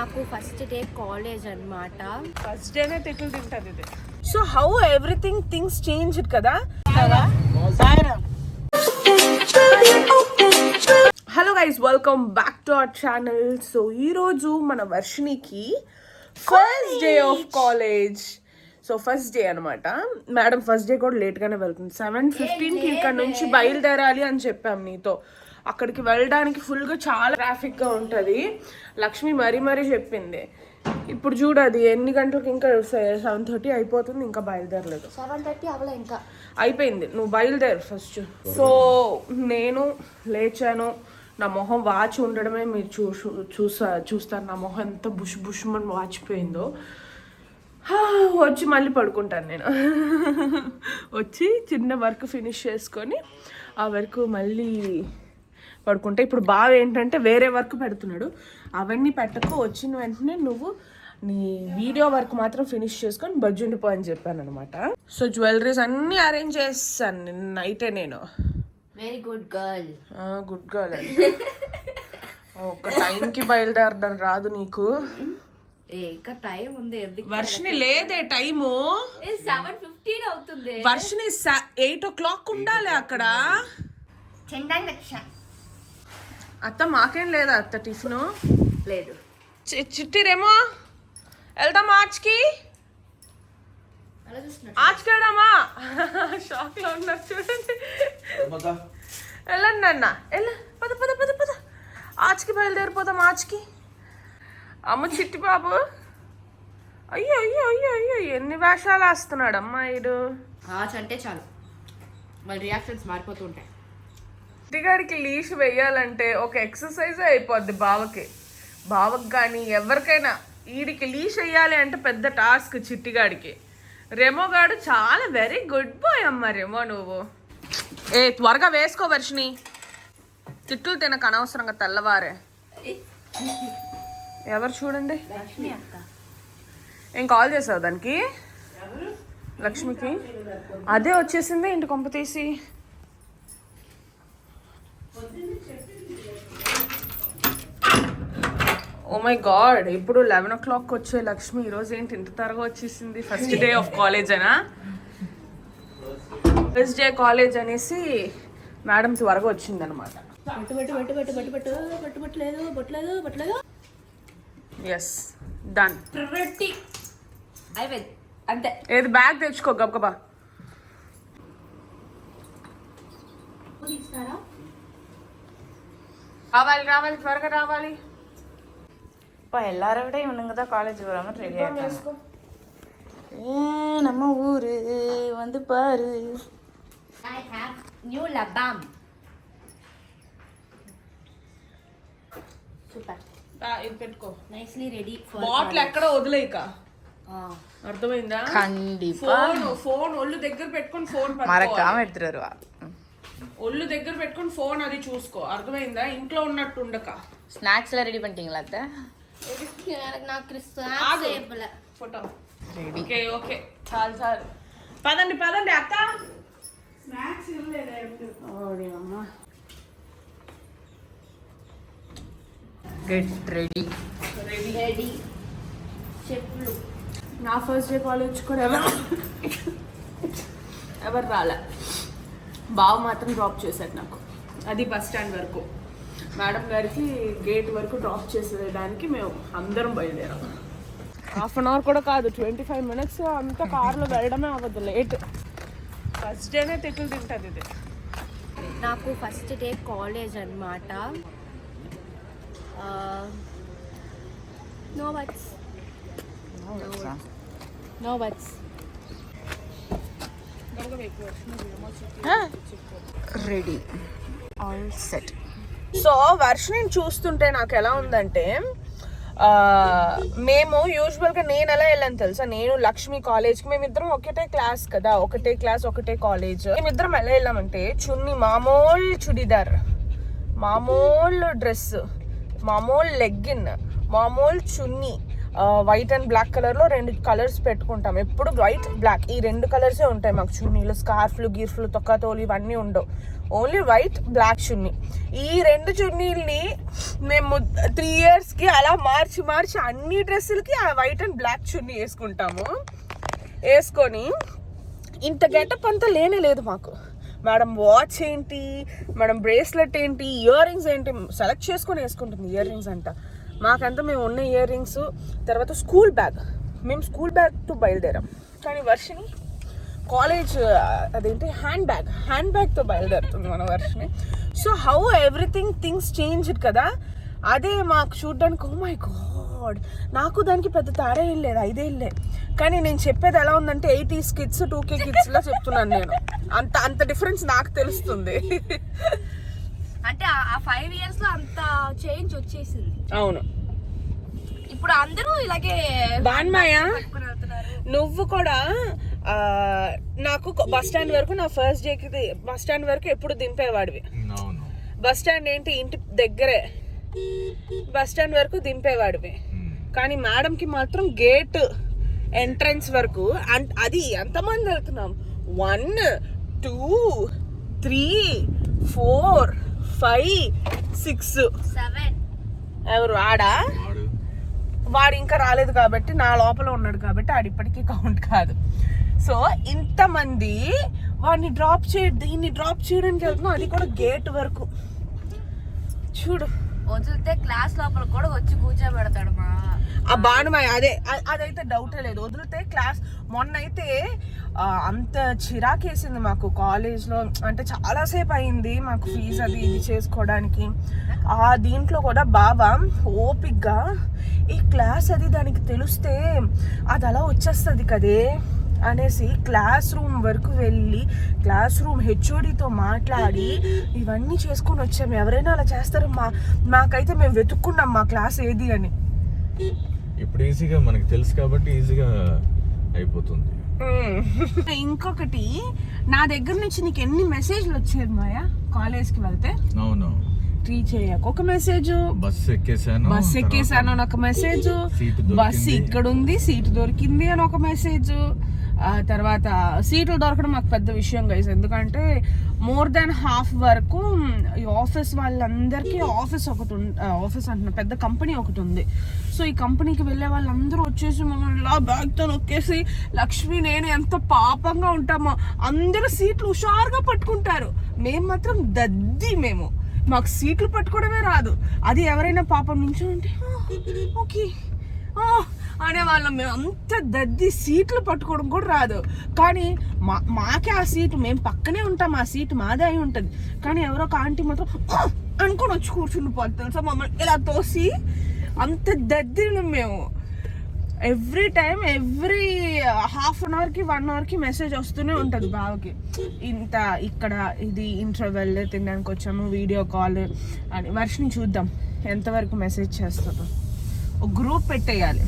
నాకు first day college అన్నమాట. First డేనే తిట్లు తింటది ఇది. So how everything things change కదా. Hello guys, welcome back to our channel. So ఈరోజు మన వర్షినికి first day of college. So first day అనమాట. మేడం ఫస్ట్ డే కూడా లేట్గానే వెళ్తుంది. 7:15కి ఇక్కడ నుంచి బయలుదేరాలి అని చెప్పాం నీతో. అక్కడికి వెళ్ళడానికి ఫుల్గా చాలా ట్రాఫిక్గా ఉంటుంది. లక్ష్మి మరీ చెప్పింది. ఇప్పుడు చూడు అది ఎన్ని గంటలకు, ఇంకా 7:30 అయిపోతుంది, ఇంకా బయలుదేరలేదు. 7:30 అవలే, ఇంకా అయిపోయింది. నువ్వు బయలుదేరు ఫస్ట్. సో నేను లేచాను. నా మొహం వాచి ఉండడమే మీరు చూస్తారు. నా మొహం ఎంత బుష్మని వాచిపోయిందో. వచ్చి మళ్ళీ పడుకుంటాను నేను. వచ్చి చిన్న వర్క్ ఫినిష్ చేసుకొని ఆ వర్క్ మళ్ళీ పడుకుంటా. ఇప్పుడు బాగా ఏంటంటే వేరే వర్క్ పెడుతున్నాడు. అవన్నీ పెట్టకు, వచ్చిన వెంటనే నువ్వు నీ వీడియో వర్క్ మాత్రం ఫినిష్ చేసుకొని బజ్జుండిపో అని చెప్పాను అనమాట. సో జ్యువెలరీస్ అన్నీ అరేంజ్ చేస్తాను నిన్న నైటే నేను. Very good girl. Good girl అంటే ఒక టైంకి బయలుదేరడం రాదు నీకు. ఇంకా టైం ఉంది. వర్షిని లేదే టైము. 7:15 అవుతుంది. వర్షిని 8 o'clock ఉండాలి అక్కడ. అత్త మాకేం లేదా అత్త టిఫిన్ లేదు. చిట్టిరేమో వెళ్దాం ఆచ్కి. ఆచ్కి వెళ్దామా? షాక్ లో ఉన్నారు చూడండి. వెళ్ళండి అన్న, పద పద పద పద. ఆచ్కి బయలుదేరిపోదాం. ఆచ్కి అమ్మ చిట్టి బాబు. అయ్యో అయ్యో అయ్యో అయ్యో ఎన్ని వేషాలు వేస్తున్నాడు అమ్మాయిడు. ఆచ్ అంటే చాలు వాళ్ళ రియాక్షన్స్ మారిపోతూ ఉంటాయి. చిట్టిగాడికి లీష్ వెయ్యాలంటే ఒక ఎక్సర్సైజ్ అయిపోద్ది బావకి కానీ ఎవరికైనా. వీడికి లీష్ వెయ్యాలి అంటే పెద్ద టాస్క్ చిట్టిగాడికి. రెమోగాడు చాలా వెరీ గుడ్ బాయ్ అమ్మ. రెమో నువ్వు త్వరగా వేసుకో వర్షిని. తిట్లు తినక అనవసరంగా తెల్లవారే. ఎవరు చూడండి. ఏం కాల్ చేసావు దానికి? లక్ష్మికి అదే వచ్చేసింది ఇంటి కొంప తీసి. ఓ మై గాడ్, ఇప్పుడు 11 o'clock వచ్చే లక్ష్మి ఈరోజు ఏంటి ఇంత త్వరగా వచ్చేసింది? ఫస్ట్ డే ఆఫ్ కాలేజ్ అనా? ఫస్ట్ డే కాలేజ్ అనేసి మేడం త్వరగా వచ్చింది అనమాట. Yes done. అంతే. ఏది బ్యాగ్ తెచ్చుకో గబగబా. రావాలి త్వరగా రావాలి. எல்லாரும் விட இவனுங்க தான் காலேஜ் வராம ரெடி ஆயிட்டாங்க. நம்ம ஊரு வந்து பாரு. I have new labam. Super. ఇది పెట్టుకో. Nicely ready for బాటిల్ ఎక్కడ వదిలేయక. అర్థమైందా? கண்டிப்பா. ఫోన్ ఒళ్ళు దగ్గర పెట్టుకొని ఫోన్ మరకామ எடுத்துட்டு வருவா. ఒళ్ళు దగ్గర పెట్టుకొని ఫోన్ అది చూసుకో. అర్థమైందా? ఇంట్లో ఉన్నట్టు ఉండక. స్నాక్స్ ఎல்லாம் రెడీ பண்ணிட்டீங்களா అత్త? నాకు ఫోటో రెడీ. ఓకే చాలు. పదండి అక్క. స్నాక్స్ ఇవ్వలేదా? Get ready. చెప్పులు. నా ఫస్ట్ డే కాలేజ్ కూడా ఎవరు రాలే. బావ మాత్రం డ్రాప్ చేశాడు నాకు. అది బస్ స్టాండ్ వరకు. మేడం గారికి గేట్ వరకు డ్రాప్ చేసేదానికి మేము అందరం బయలుదేరాం. 1/2 hour కూడా కాదు, 25 minutes అంతా కార్లో వెళ్ళడమే అవ్వదు. లేట్. ఫస్ట్ డేనే తిట్లు తింటుంది ఇది. నాకు ఫస్ట్ డే కాలేజ్ అన్నమాట. No words. Ready all set. So Varshini చూస్తుంటే నాకు ఎలా ఉందంటే, మేము యూజువల్గా నేను ఎలా వెళ్ళాను తెలుసా? నేను లక్ష్మి కాలేజ్కి మేమిద్దరం ఒకటే క్లాస్ కదా, ఒకటే క్లాస్ ఒకటే కాలేజ్. మేమిద్దరం ఎలా వెళ్ళామంటే చున్నీ మామూలు చుడిదార్, మామూలు డ్రెస్, మామూలు లెగ్గిన్, మామూలు చున్నీ, వైట్ అండ్ బ్లాక్ కలర్లో 2 కలర్స్ పెట్టుకుంటాం. ఎప్పుడు వైట్ బ్లాక్ ఈ 2 కలర్సే ఉంటాయి మాకు చున్నీలు. స్కార్ఫ్లు గిర్ఫ్లు తొక్కతోలు ఇవన్నీ ఉండవు. ఓన్లీ వైట్ బ్లాక్ చున్నీ. ఈ 2 చున్నీల్ని మేము 3 yearsకి అలా మార్చి అన్ని డ్రెస్సులకి ఆ వైట్ అండ్ బ్లాక్ చున్నీ వేసుకొని ఇంత గెటప్ అంతా లేనే లేదు మాకు. మేడం వాచ్ ఏంటి, మేడం బ్రేస్లెట్ ఏంటి, ఇయర్ రింగ్స్ ఏంటి సెలెక్ట్ చేసుకొని వేసుకుంటుంది. ఇయర్ రింగ్స్ అంట మాకంతా, మేము ఉన్న ఇయర్ రింగ్స్. తర్వాత స్కూల్ బ్యాగ్, మేము స్కూల్ బ్యాగ్తో బయలుదేరాం. కానీ వర్షిని కాలేజ్ అదేంటి హ్యాండ్ బ్యాగ్తో బయలుదేరుతుంది మన Varshini. So how everything things changed కదా. అదే మాకు చూడడానికి ఓ మై గాడ్, నాకు దానికి పెద్ద తేడా ఏం లేదు, 5 ఏళ్ళే. కానీ నేను చెప్పేది ఎలా ఉందంటే 80s kids 2K kids లా చెప్తున్నాను నేను. అంత డిఫరెన్స్ నాకు తెలుస్తుంది. అంటే ఆ 5 years లో అంత చేంజ్ వచ్చేసింది. అవును, ఇప్పుడు అందరూ ఇలాగే బాన్మాయ నువ్వు కూడా నాకు బస్ స్టాండ్ వరకు, నా ఫస్ట్ డేకి బస్ స్టాండ్ వరకు ఎప్పుడు దింపేవాడివి. బస్ స్టాండ్ ఏంటి ఇంటి దగ్గరే, బస్ స్టాండ్ వరకు దింపేవాడివి. కానీ మేడంకి మాత్రం గేట్ ఎంట్రన్స్ వరకు. అది ఎంతమంది వెళ్తున్నాం, 1 2 3 4 5 6 7. ఎవరు ఆడా? వాడు ఇంకా రాలేదు కాబట్టి, నా లోపల ఉన్నాడు కాబట్టి ఆడు ఇప్పటికీ కౌంట్ కాదు. సో ఇంతమంది వాడిని దీన్ని డ్రాప్ చేయడానికి వెళ్తున్నాం, అది కూడా గేట్ వరకు. చూడు, వదిలితే క్లాస్ లోపల కూడా వచ్చి కూర్చోబెడతాడు మా ఆ బాణమాయ. అదైతే డౌటే లేదు. వదిలితే క్లాస్ మొన్న అయితే అంత చిరాకేసింది మాకు కాలేజ్లో. అంటే చాలాసేపు అయింది మాకు ఫీజు అది ఇది చేసుకోవడానికి. దీంట్లో కూడా బాబా ఓపిక్గా ఈ క్లాస్ అది దానికి తెలిస్తే అది అలా వచ్చేస్తుంది కదే అనేసి క్లాస్ రూమ్ వరకు వెళ్ళి క్లాస్ రూమ్ హెచ్ఓడితో మాట్లాడి ఇవన్నీ చేసుకొని వచ్చాము. ఎవరైనా అలా చేస్తారు? మాకైతే మేము వెతుక్కున్నాం మా క్లాస్ ఏది అని. ఇప్పుడు ఈజీగా మనకి తెలుసు కాబట్టి ఈజీగా అయిపోతుంది. ఇంకొకటి, నా దగ్గర నుంచి నీకు ఎన్ని మెసేజ్లు వచ్చేది మాయా కాలేజ్కి వెళ్తే? అవును, రీచ్ అయ్యాక ఒక మెసేజ్, బస్సు ఎక్కేసాను అని ఒక మెసేజ్, బస్సు ఇక్కడ ఉంది సీటు దొరికింది అని ఒక మెసేజ్. తర్వాత సీట్లు దొరకడం మాకు పెద్ద విషయం గైస్. ఎందుకంటే మోర్ దాన్ హాఫ్ వరకు ఈ ఆఫీస్ వాళ్ళందరికీ ఆఫీస్ అంటున్నా పెద్ద కంపెనీ ఒకటి ఉంది. సో ఈ కంపెనీకి వెళ్ళే వాళ్ళందరూ వచ్చేసి మమ్మల్ని ఇలా బ్యాగ్తో నొక్కేసి లక్ష్మి నేను ఎంత పాపంగా ఉంటామో, అందరూ సీట్లు హుషారుగా పట్టుకుంటారు. మేము మాత్రం మేము మాకు సీట్లు పట్టుకోవడమే రాదు. అది ఎవరైనా పాపం నుంచి ఉంటే ఓకే అనేవాళ్ళం. మేము అంత దద్ది సీట్లు పట్టుకోవడం కూడా రాదు. కానీ మాకే ఆ సీటు, మేము పక్కనే ఉంటాం, ఆ సీటు మాదే అయి ఉంటుంది. కానీ ఎవరో ఒక ఆంటీ మాత్రం అనుకొని వచ్చి కూర్చుని పోతుంది తెలుసా మమ్మల్ని ఇలా తోసి. అంత దద్దినం మేము. Every time every half an అవర్కి 1 hourకి మెసేజ్ వస్తూనే ఉంటుంది బావకి. ఇంత ఇక్కడ ఇది ఇంటర్వెల్ తినడానికి వచ్చాము, వీడియో కాల్ అని. వర్షిని చూద్దాం ఎంతవరకు మెసేజ్ చేస్తుందో. ఒక గ్రూప్ పెట్టేయాలి.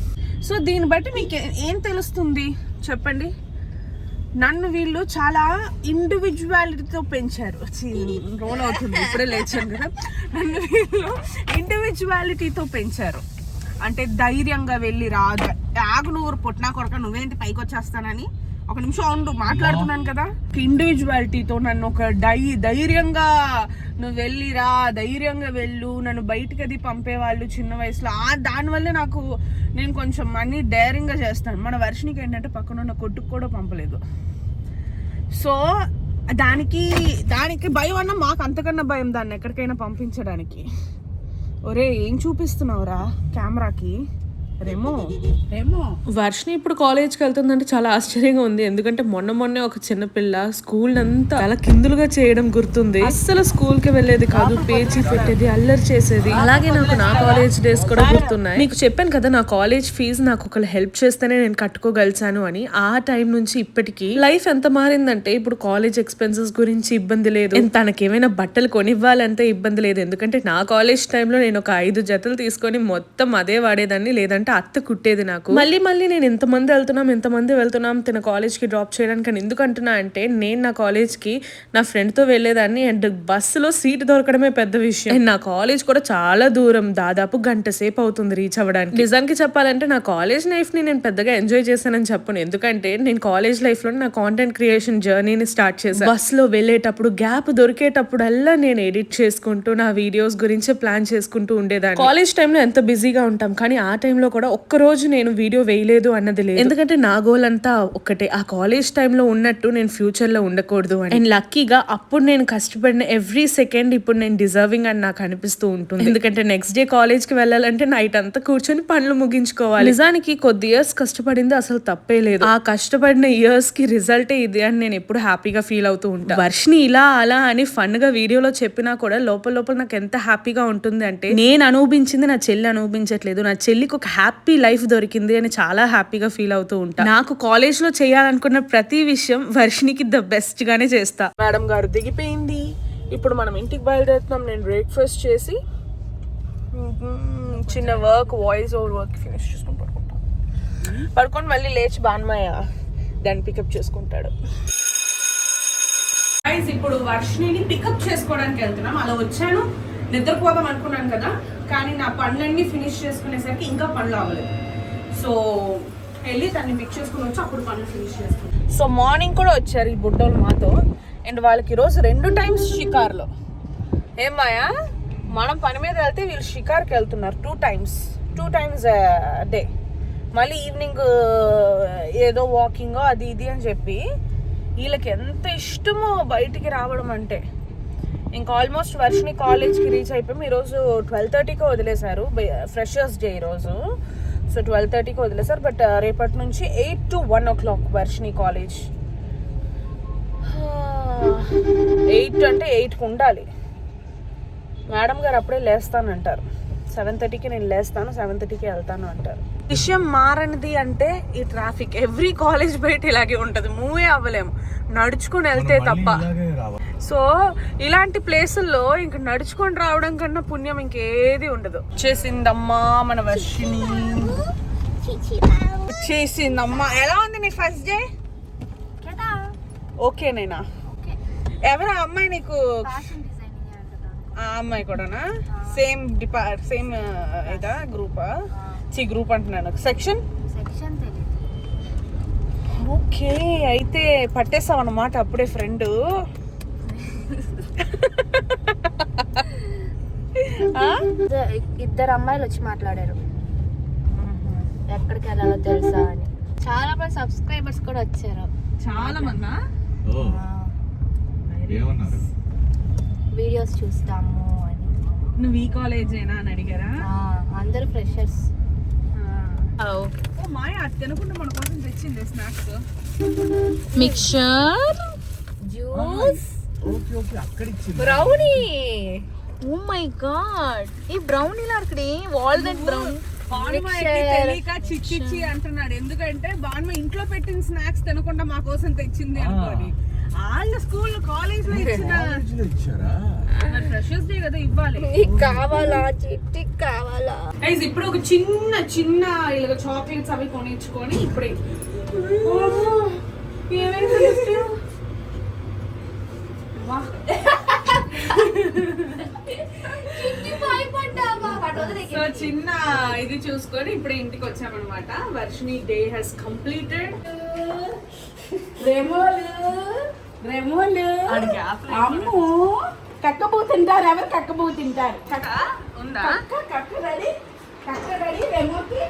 సో దీన్ని బట్టి మీకు ఏం తెలుస్తుంది చెప్పండి? నన్ను వీళ్ళు చాలా ఇండివిజువాలిటీతో పెంచారు. రోల్ అవుతుంది, ఇప్పుడే లేచాను కదా. నన్ను వీళ్ళు ఇండివిజువాలిటీతో పెంచారు. అంటే ధైర్యంగా వెళ్ళి ఆగు నువ్వు పుట్టినా కొరక నువ్వేంటి పైకి వచ్చేస్తానని. ఒక నిమిషం ఉండు, మాట్లాడుతున్నాను కదా. ఇండివిజువాలిటీతో నన్ను ఒక ధైర్యంగా నువ్వు వెళ్ళిరా, ధైర్యంగా వెళ్ళు, నన్ను బయటకు అది పంపేవాళ్ళు చిన్న వయసులో. దానివల్లే నేను కొంచెం అన్ని డేరింగ్గా చేస్తాను. మన వర్షినికి ఏంటంటే పక్కన ఉన్న కొట్టుకు కూడా పంపలేదు. సో దానికి భయం అన్న, మాకు అంతకన్నా భయం దాన్ని ఎక్కడికైనా పంపించడానికి. ఒరే ఏం చూపిస్తున్నావురా కెమెరాకి? రేమో వర్షిని ఇప్పుడు కాలేజ్కి వెళ్తుందంటే చాలా ఆశ్చర్యంగా ఉంది. ఎందుకంటే మొన్నే ఒక చిన్న పిల్ల స్కూల్ అంతా చాలా కిందులుగా చేయడం గుర్తుంది. అస్సలు స్కూల్ కి వెళ్ళేది కాదు, పేచీ పెట్టేది, అల్లరి చేసేది. అలాగే నాకు నా కాలేజ్ డేస్ కూడా గుర్తున్నాయి. మీకు చెప్పాను కదా నా కాలేజ్ ఫీజు నాకు ఒకళ్ళు హెల్ప్ చేస్తేనే నేను కట్టుకోగలిచాను అని. ఆ టైం నుంచి ఇప్పటికీ లైఫ్ ఎంత మారిందంటే ఇప్పుడు కాలేజ్ ఎక్స్పెన్సెస్ గురించి ఇబ్బంది లేదు, తనకేమైనా బట్టలు కొనివ్వాలంటే ఇబ్బంది లేదు. ఎందుకంటే నా కాలేజ్ టైంలో నేను ఒక 5 జతలు తీసుకొని మొత్తం అదే వాడేదాన్ని, లేదంటే ఎందుకంటే అత్త కుట్టేది నాకు. మళ్ళీ నేను ఎంతమంది వెళ్తున్నాం తన కాలేజ్కి డ్రాప్ చేయడానికి అని ఎందుకు అంటున్నా అంటే, నేను నా కాలేజ్కి నా ఫ్రెండ్తో వెళ్ళేదాన్ని అండ్ బస్సులో సీట్ దొరకడమే పెద్ద విషయం. అండ్ నా కాలేజ్ కూడా చాలా దూరం, దాదాపు గంట సేపు అవుతుంది రీచ్ అవ్వడానికి. నిజానికి చెప్పాలంటే నా కాలేజ్ లైఫ్ని నేను పెద్దగా ఎంజాయ్ చేశానని చెప్పను, ఎందుకంటే నేను కాలేజ్ లైఫ్లో నా కాంటెంట్ క్రియేషన్ జర్నీని స్టార్ట్ చేశాను. బస్సులో వెళ్ళేటప్పుడు గ్యాప్ దొరికేటప్పుడల్లా నేను ఎడిట్ చేసుకుంటూ నా వీడియోస్ గురించి ప్లాన్ చేసుకుంటూ ఉండేదాన్ని. కాలేజ్ టైంలో ఎంత బిజీగా ఉంటాం, కానీ ఆ టైంలో కూడా ఒక్కరోజు నేను వీడియో వేయలేదు అన్నది లేదు, ఎందుకంటే నా గోల్ అంతా ఒక్కటే, ఆ కాలేజ్ టైంలో ఉన్నట్టు నేను ఫ్యూచర్ లో ఉండకూడదు అని. అండ్ లక్కీగా అప్పుడు నేను కష్టపడిన ఎవ్రీ సెకండ్ ఇప్పుడు నేను డిజర్వింగ్ అని నాకు అనిపిస్తూ ఉంటుంది, ఎందుకంటే నెక్స్ట్ డే కాలేజ్ కి వెళ్ళాలంటే నైట్ అంతా కూర్చొని పనులు ముగించుకోవాలి. నిజానికి కొద్ది ఇయర్స్ కష్టపడింది అసలు తప్పే లేదు, ఆ కష్టపడిన ఇయర్స్ కి రిజల్టే ఇది అని నేను ఎప్పుడు హ్యాపీగా ఫీల్ అవుతూ ఉంటాను. వర్షిని ఇలా అలా అని ఫన్ గా వీడియోలో చెప్పినా కూడా లోపల నాకు ఎంత హ్యాపీగా ఉంటుంది అంటే, నేను అనుభవించింది నా చెల్లి అనుభవించట్లేదు, నా చెల్లికి ఒక హ్యాపీ లైఫ్ దొరికింది అని చాలా హ్యాపీగా ఫీల్ అవుతూ ఉంటా. నాకు కాలేజ్ లో చేయాలనుకున్న ప్రతి విషయం వర్షినికి ద బెస్ట్ గానే చేస్తా. మేడం గారు దిగిపోయింది, ఇప్పుడు మనం ఇంటికి బయలుదేరుతున్నాం. నేను బ్రేక్ఫాస్ట్ చేసి చిన్న వాయిస్ ఓవర్ వర్క్ ఫినిష్ చేసుకుని పడుకొని మళ్ళీ లేచి బాన్మయ్య దాన్ని పికప్ చేసుకుంటాడు. ఇప్పుడు వర్షిని పికప్ చేసుకోవడానికి వెళ్తున్నాం. అలా వచ్చాను, నిద్రపోదాం అనుకున్నాను కదా, కానీ నా పనులన్నీ ఫినిష్ చేసుకునేసరికి ఇంకా పనులు అవ్వలేదు. సో వెళ్ళి దాన్ని పిక్ చేసుకుని వచ్చి అప్పుడు పనులు ఫినిష్ చేసుకున్నాం. సో మార్నింగ్ కూడా వచ్చారు ఈ బుడ్డోళ్ళు మాతో, అండ్ వాళ్ళకి ఈరోజు 2 times షికార్లో. ఏమాయా మనం పని మీద వెళ్తే వీళ్ళు షికార్కి వెళ్తున్నారు 2 times డే. మళ్ళీ ఈవినింగ్ ఏదో వాకింగో అది ఇది అని చెప్పి వీళ్ళకి ఎంత ఇష్టమో బయటికి రావడం అంటే. ఇంకా ఆల్మోస్ట్ వర్షిని కాలేజ్కి రీచ్ అయిపోయాం. ఈరోజు 12:30కి వదిలేశారు, ఫ్రెషర్స్ డే ఈరోజు. సో 12:30కి వదిలేశారు, బట్ రేపటి నుంచి 8 to 1 o'clock వర్షిని కాలేజ్. 8 అంటే 8కి ఉండాలి. మేడం గారు అప్పుడే లేస్తానంటారు, 7:30కి నేను లేస్తాను, 7:30కి వెళ్తాను అంటారు. విషయం మారనిది అంటే ఈ ట్రాఫిక్. ఎవ్రీ కాలేజ్ బయట ఇలాగే ఉంటది, మూవే అవ్వలేము నడుచుకుని వెళ్తే తప్ప. సో ఇలాంటి ప్లేసుల్లో ఇంక నడుచుకొని రావడం కన్నా పుణ్యం ఇంకేది ఉండదు. వచ్చేసిందమ్మా మన వర్షిని, వచ్చేసిందమ్మా. ఎలా ఉంది నీ ఫస్ట్ డే? ఓకేనేనా? ఎవరా అమ్మాయి నీకు? ఆ అమ్మాయి కూడానా? సేమ్ ఇదా గ్రూపా? గ్రూప్ అంటున్నాను, సెక్షన్. ఓకే, అయితే పట్టేస్తావు అన్నమాట అప్పుడే ఫ్రెండ్. ఇద్దరు అమ్మాయిలు వచ్చి మాట్లాడారు ఎక్కడికి వెళ్ళాలో తెలుసా అని. చాలా మంది సబ్స్క్రైబర్స్ కూడా వచ్చారు. చాలా మంది వీడియోస్ చూస్తాము అని. నువ్వు ఈ కాలేజేనా అని అడిగారా? అందరూ ఫ్రెషర్స్. మాయ అది తినకుండా మన కోసం తెచ్చింది snacks, mixture, juice, brownie. Oh my god, ఈ బ్రౌనీలా అక్కడ వాల్నట్ బ్రౌనీ. తెలియక చిక్కిచ్చి అంటున్నాడు, ఎందుకంటే బాన్మ ఇంట్లో పెట్టిన స్నాక్స్ తినకుండా మా కోసం తెచ్చింది అనుకోని. వాళ్ళ స్కూల్ కాలేజ్ లో ఇచ్చారా? ఫ్రెషర్స్ డే కదా, ఇవ్వాలి. కావాలా చిట్టి కావాలా? ఇప్పుడు ఒక చిన్న ఇలా చాక్లెట్స్ అవి కొనిచ్చుకొని ఇప్పుడే సో చిన్న ఇది చూసుకొని ఇప్పుడు ఇంటికి వచ్చామన్నమాట. Varshini day has completed. రెమోలు అమ్ము కక్కబూ తింటారు. ఎవరు కక్కబూ తింటారు? ఉందా? కక్క రెడీ రెమోకి.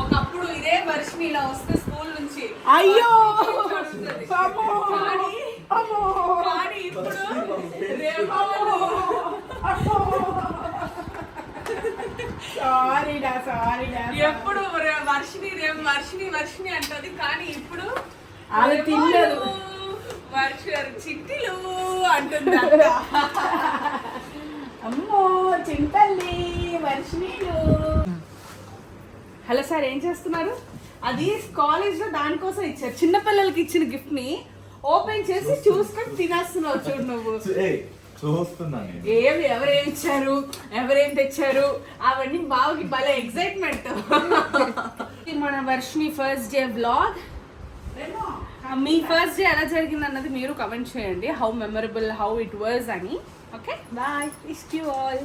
ఒకప్పుడు ఇదే వర్షిని ఇలా వస్తే స్కూల్ నుంచి అయ్యో ఇప్పుడు ఎప్పుడు వర్షిని అంటది, కానీ ఇప్పుడు అది తినలేదు. చిట్టిలు అంటుంది. అమ్మో చింతల్లి వర్షినీలు. హలో సార్, ఏం చేస్తున్నారు? అది కాలేజ్ లో దానికోసం ఇచ్చారు, చిన్నపిల్లలకి ఇచ్చిన గిఫ్ట్ ని ఓపెన్ చేసి చూసుకొని తినేస్తున్నావు చూడు నువ్వు. చూస్తున్నాను ఎవరేం ఇచ్చారు, ఎవరేం తెచ్చారు, అవన్నీ బావకి భలే ఎక్సైట్మెంట్. మన వర్షిని ఫస్ట్ డే వ్లాగ్. మీ ఫస్ట్ డే ఎలా జరిగింది అన్నది మీరు కమెంట్ చేయండి, how memorable, how it was అని. Okay bye, wish you all.